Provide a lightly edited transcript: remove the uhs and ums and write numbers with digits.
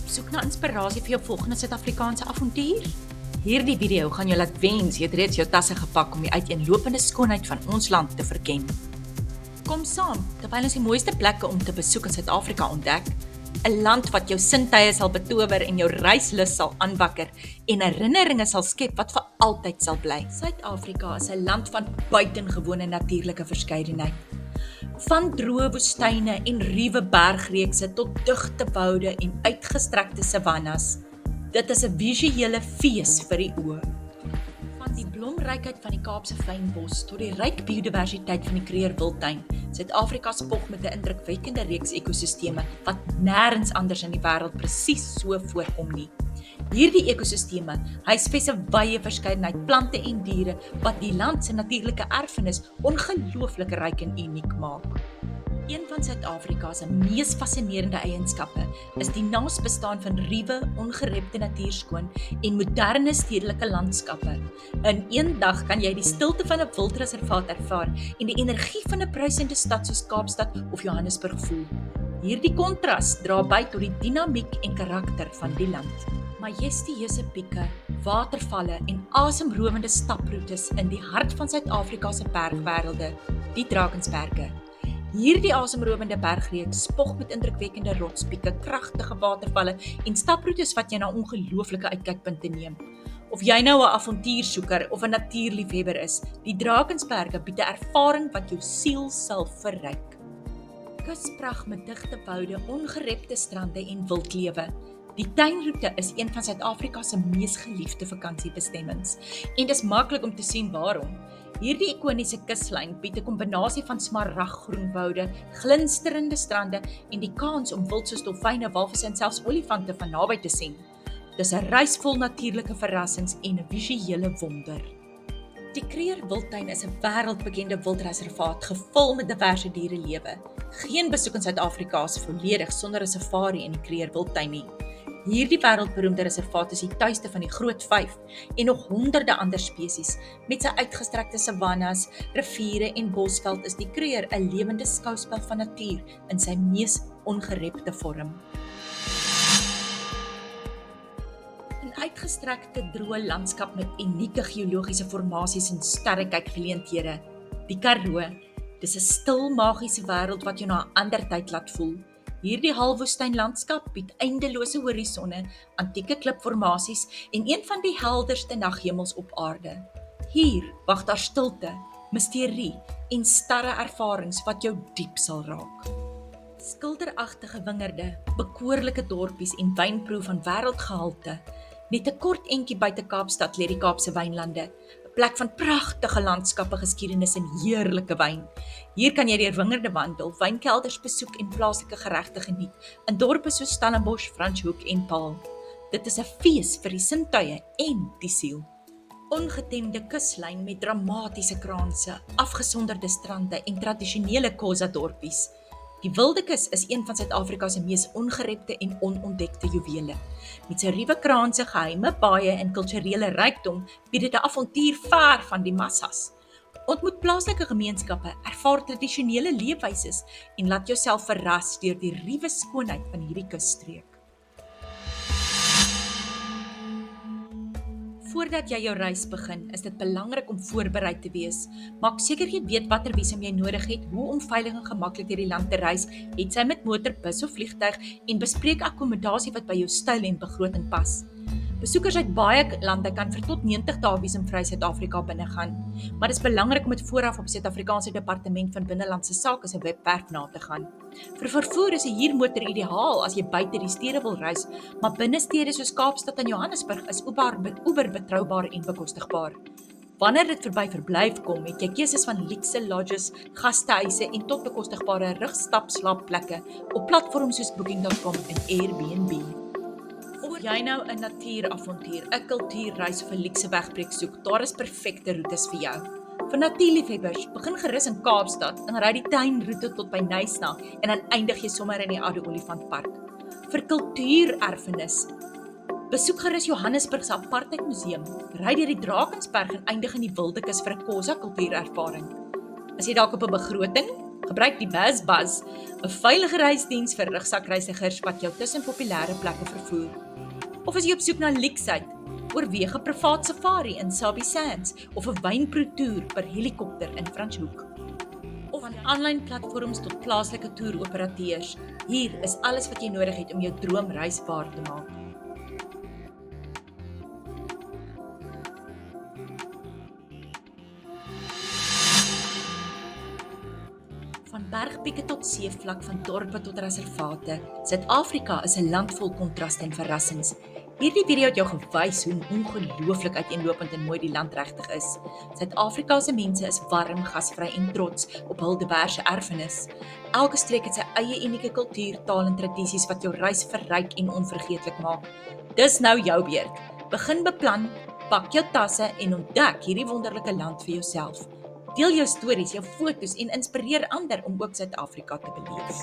Op soek na inspirasie vir jou volgende Suid-Afrikaanse avontuur? Hierdie video gaan jou laat wens jy het reeds jou tasse gepak om die uiteenlopende skoonheid van ons land te verken. Kom saam, terwyl ons die mooiste plekke om te besoek in Suid-Afrika ontdek, 'n land wat jou sintuie sal betower en jou reislus sal aanwakker en herinneringe sal skep wat vir altyd sal bly. Suid-Afrika is 'n land van buitengewone natuurlike verskeidenheid. Van droë woestyne en ruwe bergreekse tot digte woude en uitgestrekte savannas. Dit is 'n visuele fees vir die oë. Van die blomrykheid van die Kaapse fynbos tot die ryk biodiversiteit van die Kruger Wildtuin, Suid-Afrika spog met 'n indrukwekkende reeks ekosisteme wat nêrens anders in die wêreld presies so voorkom nie. Hierdie ekosisteme huisves 'n wye verskeidenheid plante en diere wat die land se natuurlike erfenis ongelooflik ryk en uniek maak. Een van Suid-Afrika se mees fascinerende eienskappe is die naasbestaan van ruwe, ongerepte natuurskoon en moderne stedelike landskappe. In een dag kan jy die stilte van 'n wildreservaat ervaar en die energie van 'n bruisende stad soos Kaapstad of Johannesburg voel. Hierdie kontras dra by tot die dinamiek en karakter van die land. Majestueuse pieke, watervalle en asemrowende staproetes in die hart van Suid-Afrika se bergwêrelde, die Drakensberge. Hierdie asemrowende bergreeks spog met indrukwekkende rotspieke, kragtige watervalle en staproetes wat jy na ongelooflike uitkykpunte neem. Of jy nou 'n avontuursoeker of 'n natuurliefhebber is, die Drakensberge bied 'n ervaring wat jou siel sal verryk. Kuspragt met digte woude, ongerepte strande en wildlewe. Die tuinroete is een van Suid-Afrika se mees geliefde vakansiebestemmings en dis maklik om te sien waarom. Hierdie ikoniese kuslyn bied 'n kombinasie van smaraggroen woude, glinsterende strande en die kans om wild soos dolfyne, walvisse en selfs olifante van naby te sien. Dis 'n reis vol natuurlike verrassings en 'n visuele wonder. Die Kruger Wildtuin is 'n wêreldbekende wildreservaat gevul met diverse dierelewe. Geen besoek in Suid-Afrika is volledig sonder 'n safari in die Kruger Wildtuin nie. Hierdie wêreldberoemde reservaat is die tuiste van die Groot Vyf en nog honderde ander spesies. Met sy uitgestrekte savannas, riviere en bosveld is die Kruger 'n lewende skouspel van natuur in sy mees ongerepte vorm. Uitgestrekte droë landskap met unieke geologiese formasies en sterrekykgeleenthede. Die Karoo, dis 'n stil magiese wêreld wat jou na 'n ander tyd laat voel. Hierdie halfwoestynlandskap bied eindelose horisonne, antieke klipformasies en een van die helderste naghemels op aarde. Hier wag daar stilte, misterie en starre ervarings wat jou diep sal raak. Skilderagtige wingerde, bekoorlike dorpies en wynproe van wêreldgehalte. Net 'n kort entjie buite Kaapstad lê die Kaapse wynlande, 'n plek van pragtige landskappe, geskiedenis en heerlike wyn. Hier kan jy deur wingerde wandel, wynkelders besoek en plaaslike geregte geniet in dorpe soos Stellenbosch, Franschhoek en Paarl. Dit is 'n fees vir die sintuie en die siel. Ongetemde kuslyn met dramatiese kraanse, afgesonderde strande en tradisionele Xhosa dorpies. Die Wildekus is een van Suid-Afrika se mees ongerepte en onontdekte juwele. Met sy ruwe kraanse, geheime paaie en kulturele rykdom bied dit 'n avontuur ver van die massas. Ontmoet plaaslike gemeenskappe, ervaar tradisionele leefwyses en laat jouself verras deur die ruwe skoonheid van hierdie kusstreek. Voordat jy jou reis begin, is dit belangrik om voorberei te wees. Maak seker jy weet watter visum jy nodig het, hoe om veilig en gemaklik deur die land te reis, het sy met motor, bus of vliegtuig en bespreek akkommodasie wat by jou styl en begroting pas. Besoekers uit baie lande kan vir tot 90 dae visumvry Suid-Afrika binnegaan, maar dit is belangrik om dit vooraf op die Suid-Afrikaanse Departement van Binnelandse Sake se webwerf na te gaan. Vir vervoer is 'n huurmotor ideaal as jy buite die stede wil reis, maar binne stede soos Kaapstad en Johannesburg is Uber betroubaar en bekostigbaar. Wanneer dit verby verblyf kom, het jy keuses van luukse lodges, gastehuise en tot bekostigbare rugstap-slaapplekke op platforms soos Booking.com en Airbnb. Of jy nou 'n natuuravontuur, 'n kultuurreis of 'n luukse wegbreek soek, daar is perfekte roetes vir jou. Vir natuurliefhebbers, begin gerus in Kaapstad en ry die tuinroete tot by Knysna en dan eindig jy sommer in die Oude Olifantpark. Vir kultuurerfenis, besoek gerus Johannesburg se Apartheid Museum, ry deur die Drakensberg en eindig in die Wildekus vir 'n Xhosa kultuurervaring. Is jy dalk op 'n begroting? Gebruik die BuzzBuzz, 'n veilige reisdiens vir rugsakreisigers wat jou tussen populêre plekke vervoer. Of as jy op soek na luksusheid, oorweeg 'n privaat safari in Sabi Sands of 'n wynproetoer per helikopter in Franschhoek. Of van aanlyn platforms tot plaaslike toeroperateurs. Hier is alles wat jy nodig het om jou droomreis waar te maak. Van bergpieke tot seevlak, van dorpe tot reservate, Suid-Afrika is 'n land vol kontraste en verrassings. Hierdie video het jou gewys hoe ongelooflik uiteenlopend en mooi die land regtig is. Suid-Afrika se mense is warm, gasvry en trots op hul diverse erfenis. Elke streek het sy eie unieke kultuur, taal en tradisies wat jou reis verryk en onvergeetlik maak. Dis nou jou beurt. Begin beplan, pak jou tasse en ontdek hierdie wonderlike land vir jouself. Deel jou stories, jou foto's en inspireer ander om ook Suid-Afrika te beleef.